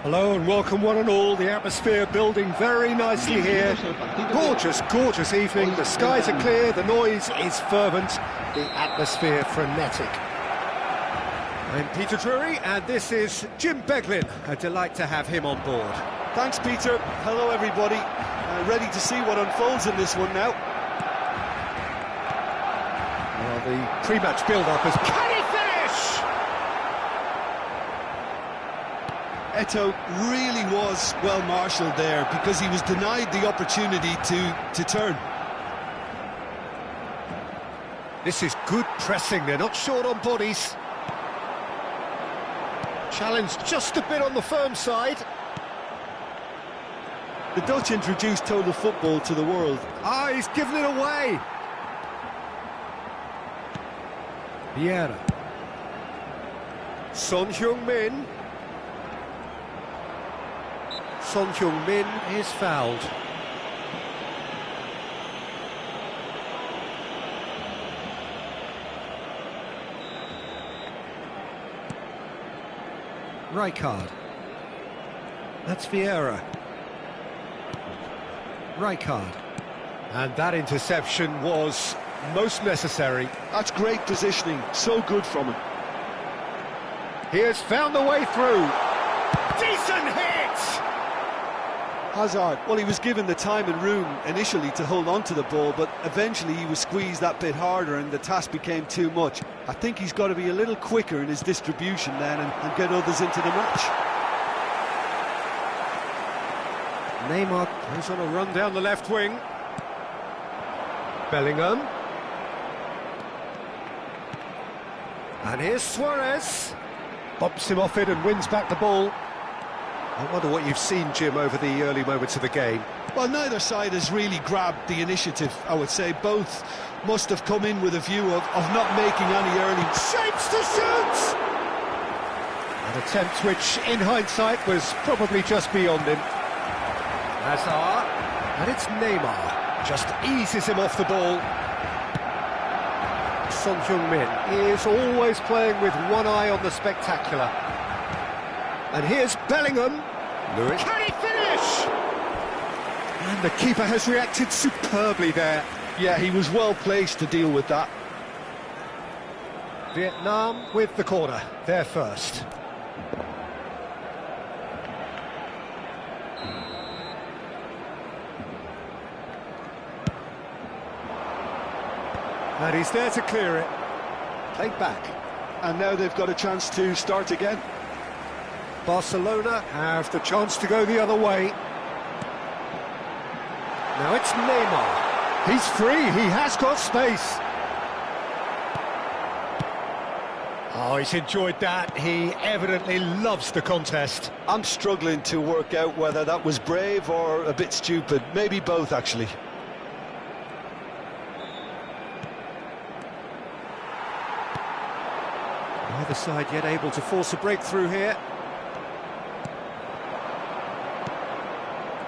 Hello and welcome one and all. The atmosphere building very nicely here. Gorgeous, gorgeous evening. The skies are clear, the noise is fervent, the atmosphere frenetic. I'm Peter Drury, and this is Jim Beglin. A delight to have him on board. Thanks, Peter. Hello, everybody. Ready to see what unfolds in this one now. Well, the pre-match build-up is... Can he finish? Eto'o really was well marshalled there because he was denied the opportunity to turn. This is good pressing. They're not short on bodies. Challenge just a bit on the firm side. The Dutch introduced total football to the world. Ah, he's given it away. Vieira. Son Heung-min. Son Heung-min is fouled. Rijkaard. That's Vieira. Rijkaard. And that interception was most necessary. That's great positioning, so good from him. He has found the way through. Decent hit! Hazard, well, he was given the time and room initially to hold on to the ball, but eventually he was squeezed that bit harder and the task became too much. I think he's got to be a little quicker in his distribution then and get others into the match. Neymar goes on a run down the left wing. Bellingham. And here's Suarez. Bumps him off it and wins back the ball. I wonder what you've seen, Jim, over the early moments of the game. Well, neither side has really grabbed the initiative, I would say. Both must have come in with a view of not making any early... Shapes to shoot! An attempt which, in hindsight, was probably just beyond him. Hazard. And it's Neymar. Just eases him off the ball. Son Heung-min is always playing with one eye on the spectacular. And here's Bellingham. Lewis. Can he finish? And the keeper has reacted superbly there. Yeah, he was well placed to deal with that. Vietnam with the corner. They're first. And he's there to clear it. Played back. And now they've got a chance to start again. Barcelona have the chance to go the other way. Now it's Neymar. He's free, he has got space. Oh, he's enjoyed that. He evidently loves the contest. I'm struggling to work out whether that was brave or a bit stupid. Maybe both, actually. Neither side yet able to force a breakthrough here.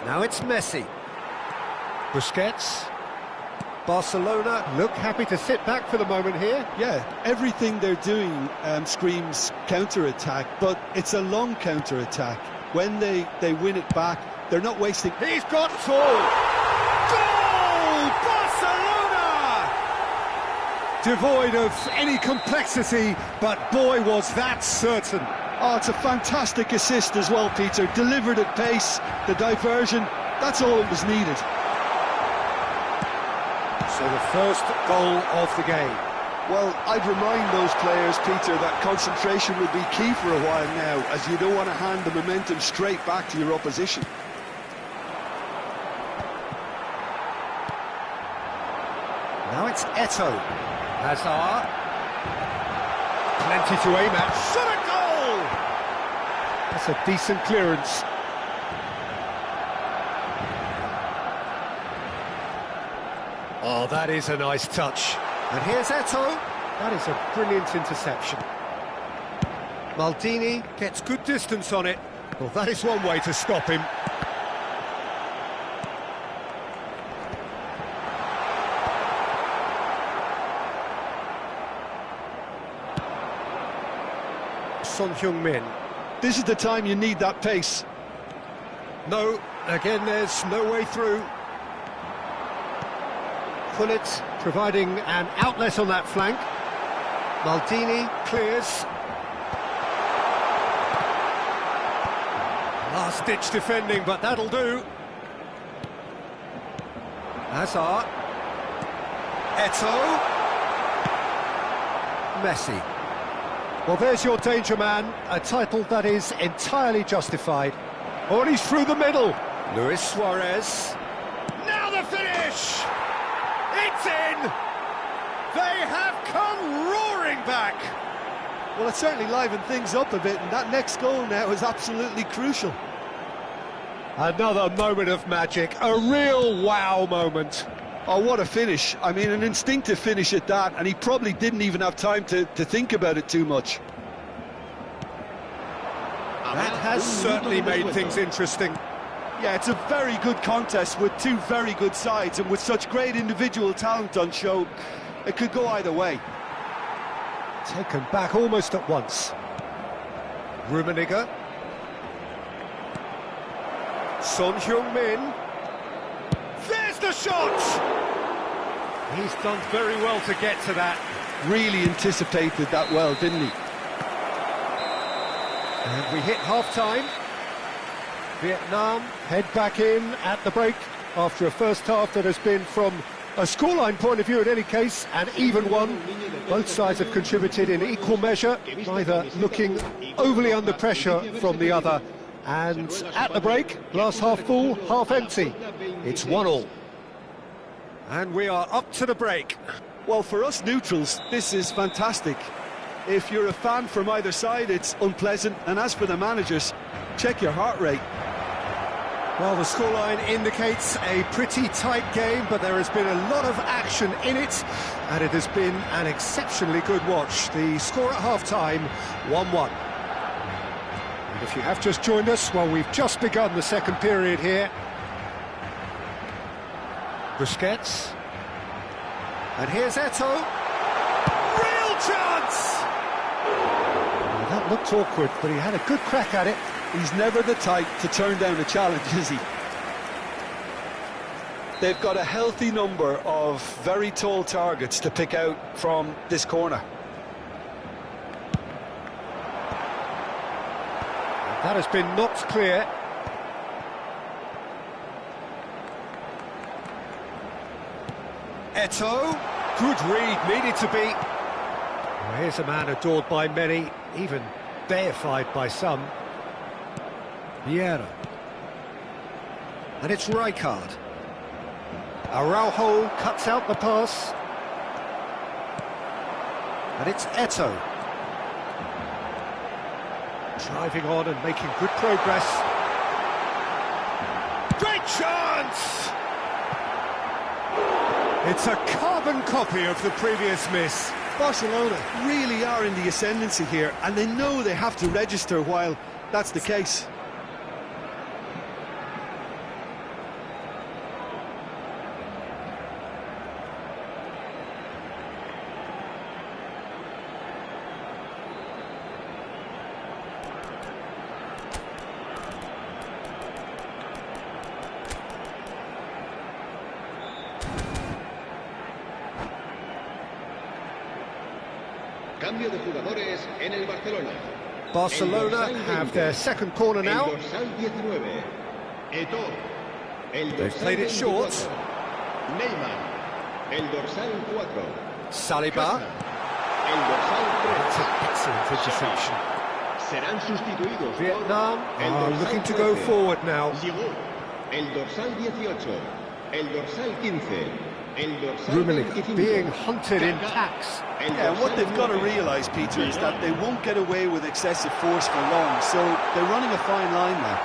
Now it's Messi. Busquets. Barcelona look happy to sit back for the moment here. Yeah, everything they're doing screams counter-attack, but it's a long counter-attack. When they win it back, they're not wasting... He's got it all! Goal! Barcelona! Devoid of any complexity, but boy, was that certain. Oh, it's a fantastic assist as well, Peter. Delivered at pace, the diversion, that's all that was needed. So the first goal of the game. Well, I'd remind those players, Peter, that concentration will be key for a while now, as you don't want to hand the momentum straight back to your opposition. Now it's Eto'o. Hazard. Plenty to aim at. Shot a goal! That's a decent clearance. Oh, that is a nice touch. And here's Eto'o. That is a brilliant interception. Maldini gets good distance on it. Well, that is one way to stop him. Son Heung-min. This is the time you need that pace. No, again, there's no way through. Pullet providing an outlet on that flank. Maldini clears. Last-ditch defending, but that'll do. Hazard. Eto'o. Messi. Well, there's your danger man, a title that is entirely justified. Oh, and he's through the middle. Luis Suarez. Now the finish! It's in! They have come roaring back! Well, it certainly livened things up a bit, and that next goal now is absolutely crucial. Another moment of magic, a real wow moment. Oh, what a finish. I mean, an instinctive finish at that, and he probably didn't even have time to think about it too much. That has certainly made things interesting. Yeah, it's a very good contest with two very good sides, and with such great individual talent on show, it could go either way. Taken back almost at once. Rummenigge. Son Heung-min. There's the shot! He's done very well to get to that. Really anticipated that well, didn't he? And we hit half-time. Vietnam head back in at the break after a first half that has been, from a scoreline point of view in any case, an even one. Both sides have contributed in equal measure, neither looking overly under pressure from the other. And at the break, glass half full, half empty. It's 1-1. And we are up to the break. Well, for us neutrals, this is fantastic. If you're a fan from either side, it's unpleasant. And as for the managers, check your heart rate. Well, the scoreline indicates a pretty tight game, but there has been a lot of action in it, and it has been an exceptionally good watch. The score at half-time, 1-1. And if you have just joined us, well, we've just begun the second period here. Busquets. And here's Eto'o. Real chance! Well, that looked awkward, but he had a good crack at it. He's never the type to turn down a challenge, is he? They've got a healthy number of very tall targets to pick out from this corner. That has been knocked clear. Eto'o, good read, needed to be. Well, here's a man adored by many, even deified by some. Vieira. And it's Rijkaard. Araujo cuts out the pass. And it's Eto'o. Driving on and making good progress. Great chance! It's a carbon copy of the previous miss. Barcelona really are in the ascendancy here, and they know they have to register while that's the case. Cambio de jugadores en el Barcelona. Barcelona have their second corner now. El dorsal 19. Eto'o. El They've played it short. Neymar. El dorsal 4. Saliba. El dorsal 3. That's an excellent interception. Serán sustituidos Vietnam por el are dorsal looking to go 13. forward now. Giroud. El dorsal 18. El dorsal 15. El dorsal Rummenigge 25. being hunted in packs. Yeah, what they've got to realise, Peter, is that they won't get away with excessive force for long, so they're running a fine line now.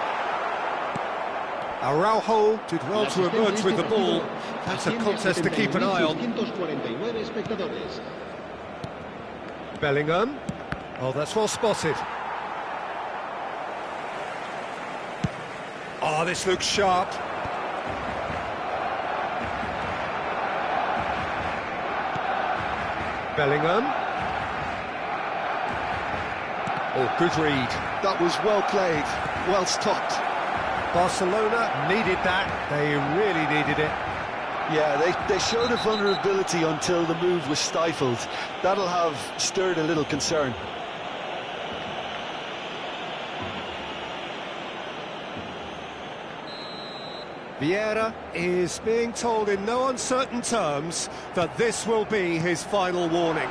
Araujo did well to emerge with the ball. That's a contest to keep an eye on. Bellingham. Oh, that's well spotted. Oh, this looks sharp. Bellingham. Oh, good read. That was well played, well stopped. Barcelona needed that. They really needed it. Yeah, they showed a vulnerability until the move was stifled. That'll have stirred a little concern. Vieira is being told in no uncertain terms that this will be his final warning.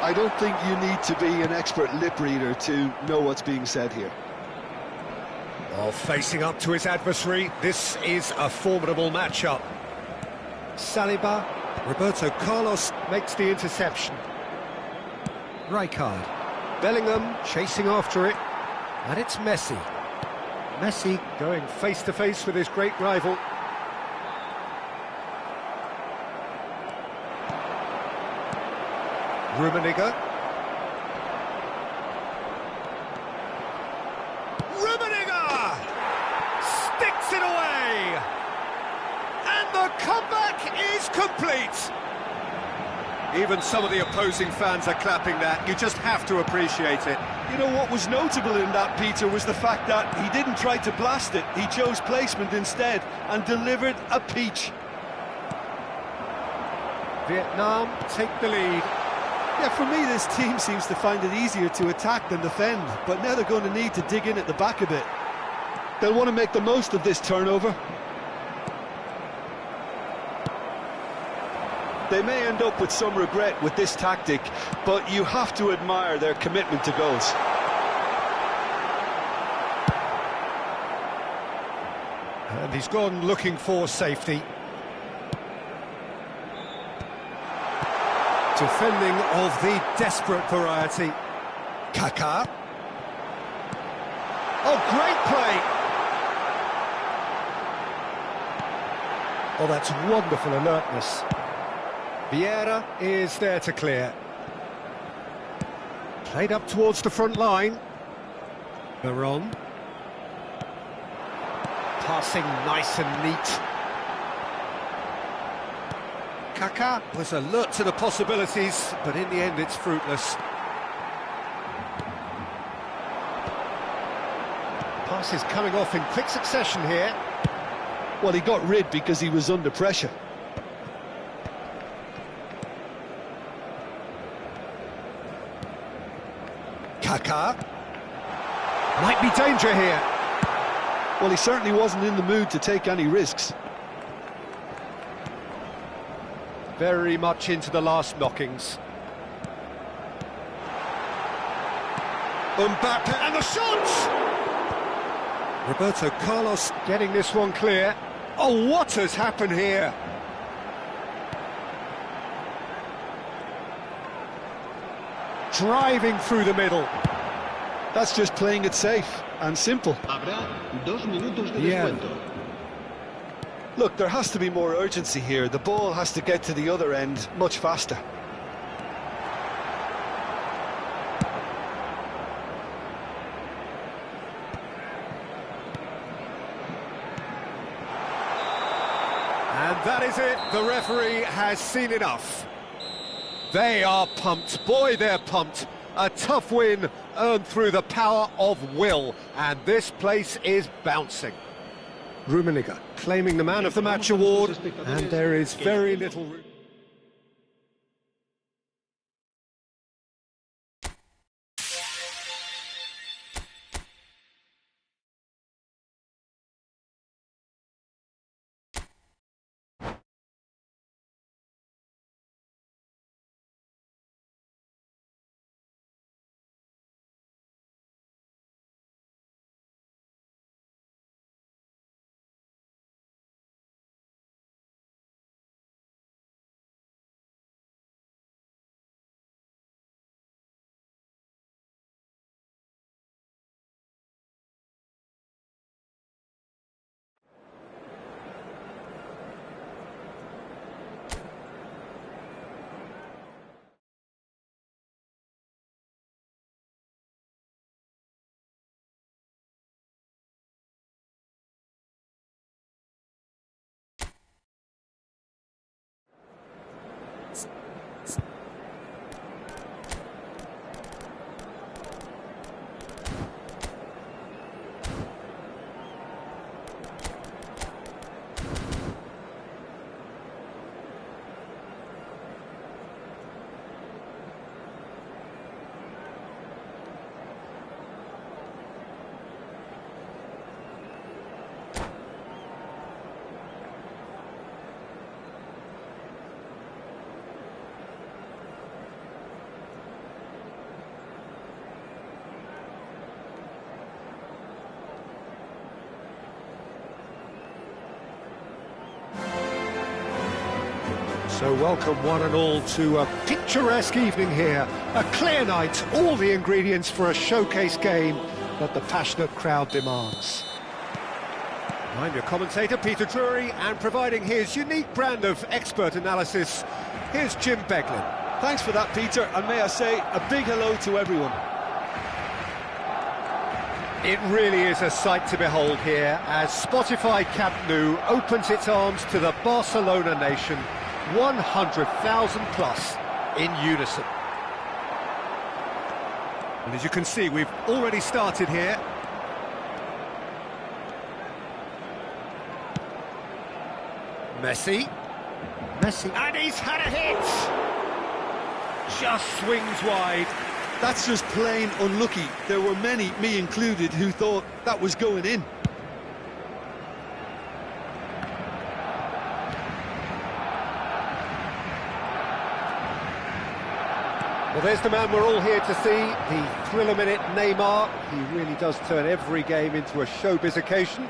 I don't think you need to be an expert lip reader to know what's being said here. While facing up to his adversary, this is a formidable matchup. Saliba, Roberto Carlos makes the interception. Rijkaard, Bellingham chasing after it, and it's Messi. Messi going face-to-face with his great rival. Rummenigge. Rummenigge! Sticks it away! And the comeback is complete! Even some of the opposing fans are clapping that. You just have to appreciate it. You know what was notable in that, Peter, was the fact that he didn't try to blast it. He chose placement instead and delivered a peach. Vietnam take the lead. Yeah, for me, this team seems to find it easier to attack than defend, but now they're going to need to dig in at the back a bit. They'll want to make the most of this turnover. They may end up with some regret with this tactic, but you have to admire their commitment to goals. And he's gone looking for safety. Defending of the desperate variety. Kaká. Oh, great play! Oh, that's wonderful alertness. Vieira is there to clear. Played up towards the front line. Veron. Passing nice and neat. Kaká was alert to the possibilities, but in the end it's fruitless. Passes coming off in quick succession here. Well, he got rid because he was under pressure. Kaká. Might be danger here. Well, he certainly wasn't in the mood to take any risks. Very much into the last knockings. Mbappe and the shot! Roberto Carlos getting this one clear. Oh, what has happened here? Driving through the middle. That's just playing it safe and simple. Habrá 2 minutos de Yeah. descuento. Look, there has to be more urgency here. The ball has to get to the other end much faster. And that is it. The referee has seen enough. They are pumped. Boy, they're pumped. A tough win earned through the power of will. And this place is bouncing. Rummenigge claiming the Man of the Match award. And there is very little room. So welcome one and all to a picturesque evening here. A clear night, all the ingredients for a showcase game that the passionate crowd demands. I'm your commentator, Peter Drury, and providing his unique brand of expert analysis, here's Jim Beglin. Thanks for that, Peter, and may I say a big hello to everyone. It really is a sight to behold here as Spotify Camp Nou opens its arms to the Barcelona nation, 100,000 plus in unison. And as you can see, we've already started here. Messi, and he's had a hit! Just swings wide. That's just plain unlucky. There were many, me included, who thought that was going in. Well, there's the man we're all here to see, the thriller-minute Neymar. He really does turn every game into a showbiz occasion.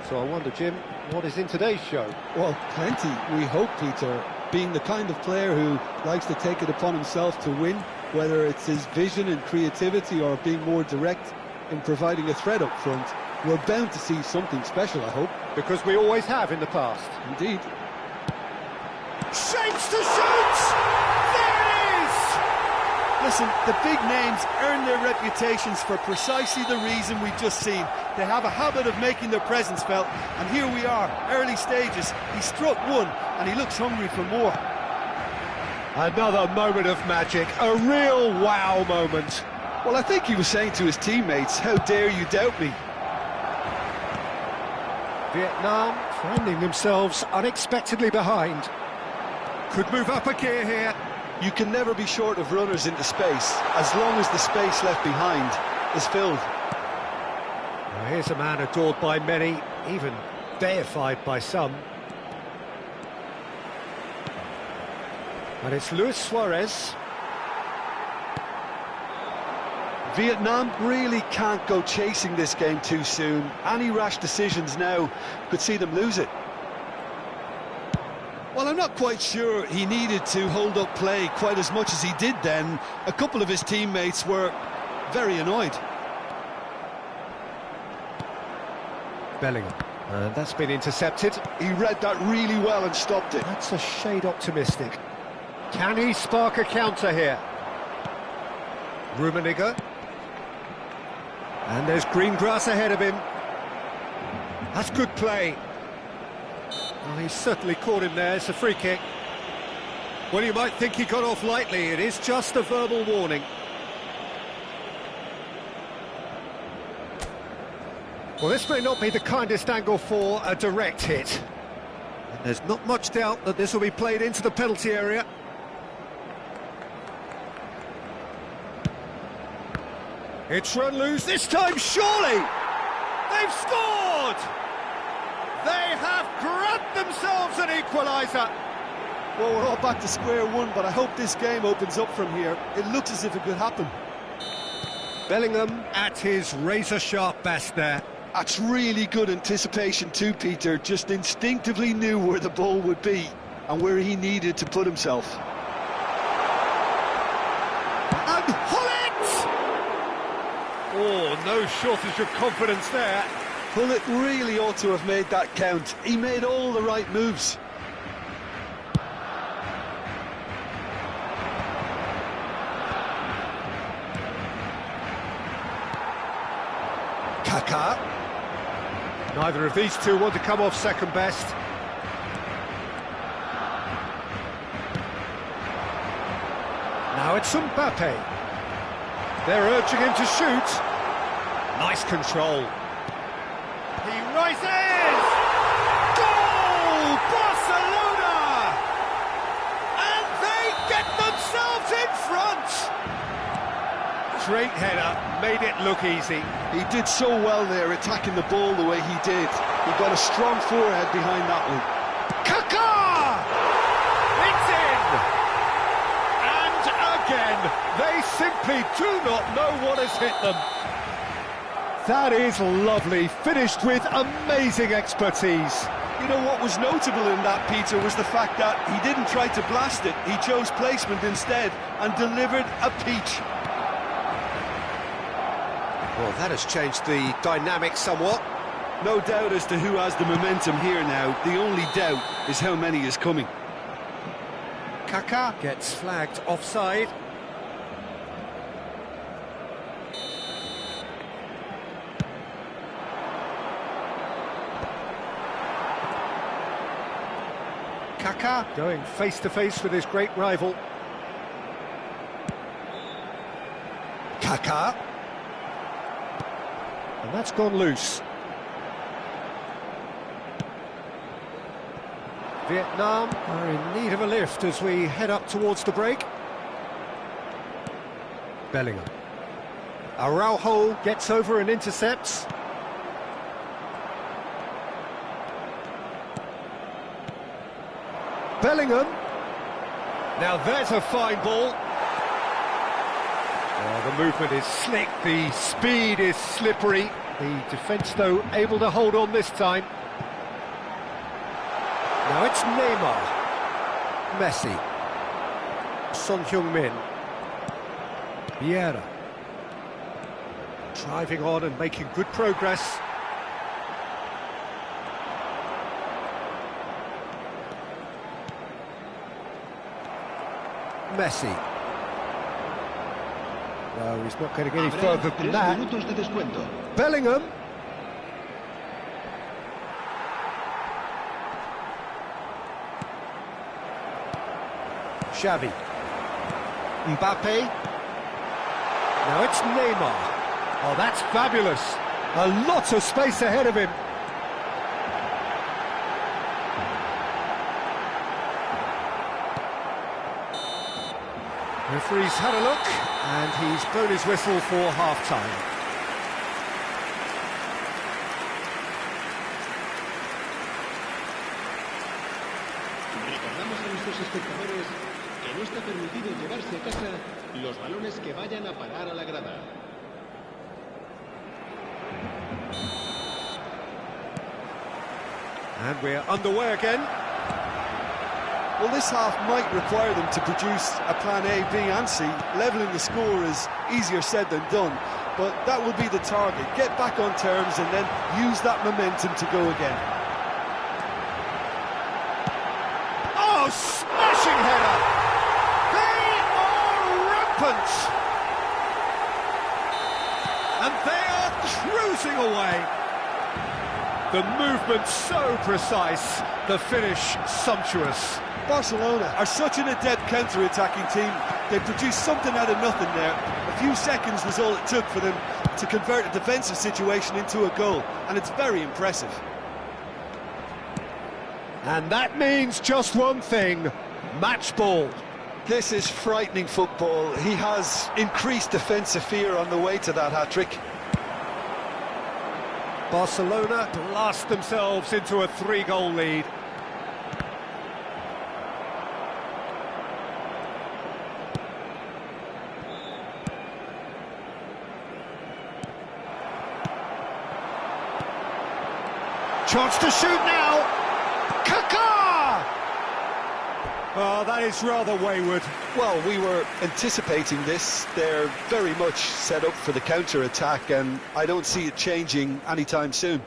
So I wonder, Jim, what is in today's show? Well, plenty, we hope, Peter. Being the kind of player who likes to take it upon himself to win, whether it's his vision and creativity or being more direct in providing a threat up front, we're bound to see something special, I hope. Because we always have in the past. Indeed. Shapes to shoot! There it is! Listen, the big names earn their reputations for precisely the reason we've just seen. They have a habit of making their presence felt, and here we are, early stages. He struck one, and he looks hungry for more. Another moment of magic, a real wow moment. Well, I think he was saying to his teammates, how dare you doubt me? Vietnam finding themselves unexpectedly behind. Could move up a gear here. You can never be short of runners into space, as long as the space left behind is filled. Now here's a man adored by many, even deified by some. And it's Luis Suarez. Vietnam really can't go chasing this game too soon. Any rash decisions now could see them lose it. Well, I'm not quite sure he needed to hold up play quite as much as he did then. A couple of his teammates were very annoyed. Bellingham. And that's been intercepted. He read that really well and stopped it. That's a shade optimistic. Can he spark a counter here? Rummenigge. And there's green grass ahead of him. That's good play. Oh, he's certainly caught him there. It's a free kick. Well, you might think he got off lightly. It is just a verbal warning. Well, this may not be the kindest angle for a direct hit. And there's not much doubt that this will be played into the penalty area. It's run loose this time, surely! They've scored! They have grabbed themselves an equaliser! Well, we're all back to square one, but I hope this game opens up from here. It looks as if it could happen. Bellingham at his razor-sharp best there. That's really good anticipation too, Peter. Just instinctively knew where the ball would be and where he needed to put himself. And Hullet! Oh, no shortage of confidence there. Hullet really ought to have made that count. He made all the right moves. Kaká. Neither of these two want to come off second best. Now it's Mbappe. They're urging him to shoot. Nice control. He rises! Goal! Barcelona! And they get themselves in front! Great header, made it look easy. He did so well there, attacking the ball the way he did. He got a strong forehead behind that one. Kaká! It's in! And again, they simply do not know what has hit them. That is lovely, finished with amazing expertise. You know, what was notable in that, Peter, was the fact that he didn't try to blast it. He chose placement instead and delivered a peach. Well, that has changed the dynamic somewhat. No doubt as to who has the momentum here now. The only doubt is how many is coming. Kaká gets flagged offside. Kaká going face-to-face with his great rival. Kaká. And that's gone loose. Vietnam are in need of a lift as we head up towards the break. Bellingham. Araujo gets over and intercepts. Bellingham. Now there's a fine ball. Oh, the movement is slick, the speed is slippery. The defence, though, able to hold on this time. Now it's Neymar. Messi. Son Heung-min. Vieira. Driving on and making good progress. Messi. No, he's not going to get any further than that. Bellingham. Xavi. Mbappe. Now it's Neymar. Oh, that's fabulous. A lot of space ahead of him. Referee's had a look, and he's blown his whistle for half-time. Recordamos a nuestros espectadores que no está permitido llevarse a casa los balones que vayan a parar a la grada. And we're underway again. Well, this half might require them to produce a plan A, B and C. Levelling the score is easier said than done, but that will be the target. Get back on terms and then use that momentum to go again. Oh, smashing header! They are rampant! And they are cruising away. The movement so precise, the finish sumptuous. Barcelona are such an adept counter-attacking team. They produced something out of nothing there. A few seconds was all it took for them to convert a defensive situation into a goal, and it's very impressive. And that means just one thing, match ball. This is frightening football. He has increased defensive fear on the way to that hat-trick. Barcelona blast themselves into a 3-goal lead. Chance to shoot now. Kaká! Oh, that is rather wayward. Well, we were anticipating this. They're very much set up for the counter-attack, and I don't see it changing anytime soon.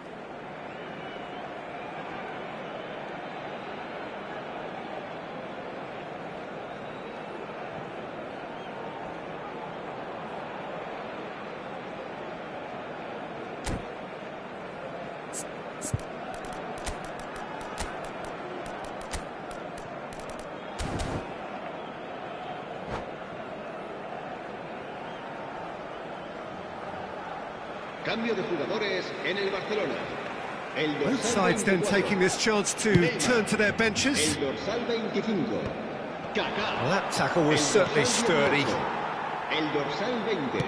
Cambio de jugadores en el Barcelona. Both sides then taking this chance to turn to their benches. El dorsal 25. Kaká. Well, that tackle was certainly sturdy. El dorsal 20.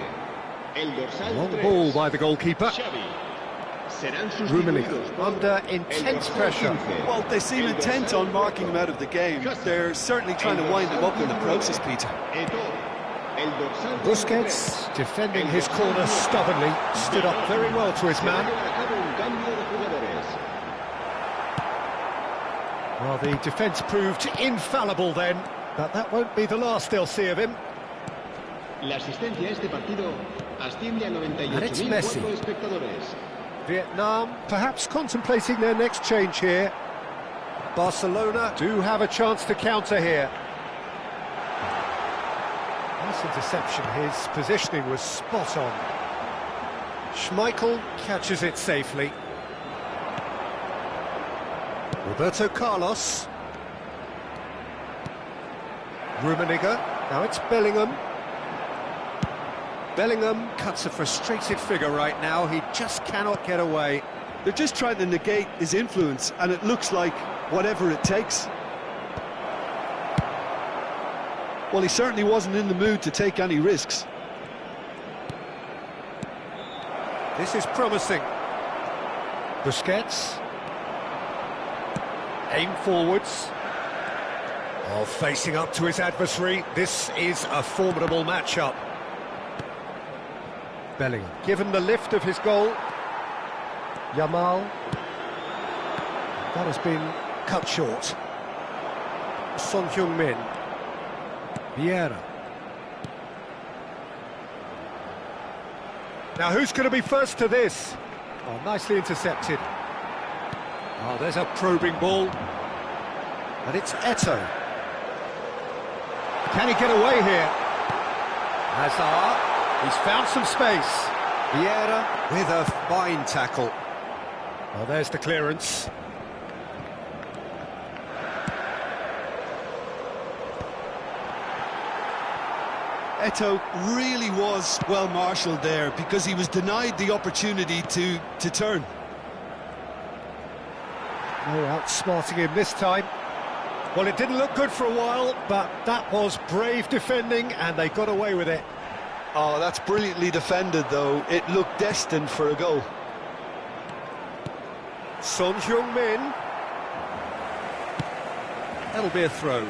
El dorsal Long 3. ball by the goalkeeper. Xavi. Serán Rummenigge sustituidos por under el intense dorsal pressure. 15. Well, they seem El intent dorsal on marking him out of the game. They're certainly trying to wind him up in the process, Peter. El dorsal Busquets, defending his corner stubbornly, stood up very well to his man. Well, the defence proved infallible then, but that won't be the last they'll see of him. La asistencia a este partido asciende a And it's 98.004 Messi. espectadores. Vietnam perhaps contemplating their next change here. Barcelona do have a chance to counter here. Nice interception, his positioning was spot on. Schmeichel catches it safely. Roberto Carlos. Rummenigge, now it's Bellingham. Bellingham cuts a frustrated figure right now, he just cannot get away. They're just trying to negate his influence, and it looks like whatever it takes. Well, he certainly wasn't in the mood to take any risks. This is promising. Busquets. Aim forwards. Oh, facing up to his adversary. This is a formidable matchup. Bellingham, given the lift of his goal. Yamal. That has been cut short. Son Heung-min. Vieira. Now who's going to be first to this? Oh, nicely intercepted. Oh, there's a probing ball. And it's Eto'o. Can he get away here? Hazard. He's found some space. Vieira with a fine tackle. Oh, there's the clearance. Eto'o really was well marshalled there because he was denied the opportunity to turn. No outsmarting him this time. Well, it didn't look good for a while, but that was brave defending and they got away with it. Oh, that's brilliantly defended, though. It looked destined for a goal. Son Heung-min. That'll be a throw.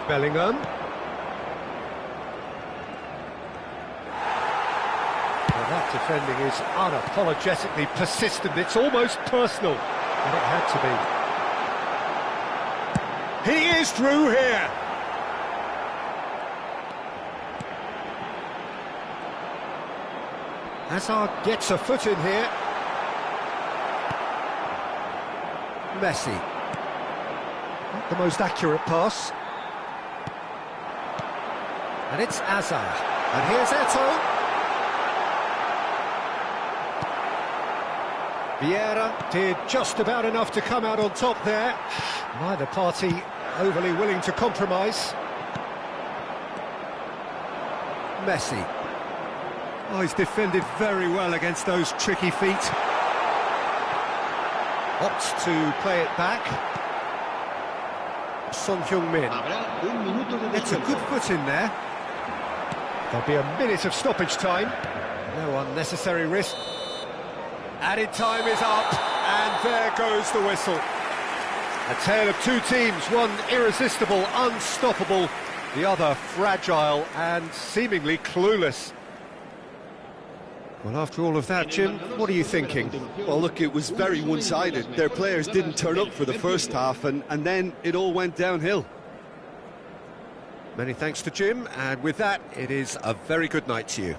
Bellingham. Well, that defending is unapologetically persistent. It's almost personal, and it had to be. He is through here. Hazard gets a foot in here. Messi. Not the most accurate pass. And it's Hazard. And here's Eto'o. Vieira did just about enough to come out on top there. Neither party overly willing to compromise. Messi. Oh, he's defended very well against those tricky feet. Opts to play it back. Son Heung-min. It's a good foot in there. There'll be a minute of stoppage time. No unnecessary risk. Added time is up, and there goes the whistle. A tale of two teams, one irresistible, unstoppable, the other fragile and seemingly clueless. Well, after all of that, Jim, what are you thinking? Well, look, it was very one-sided. Their players didn't turn up for the first half, and then it all went downhill. Many thanks to Jim, and with that, it is a very good night to you.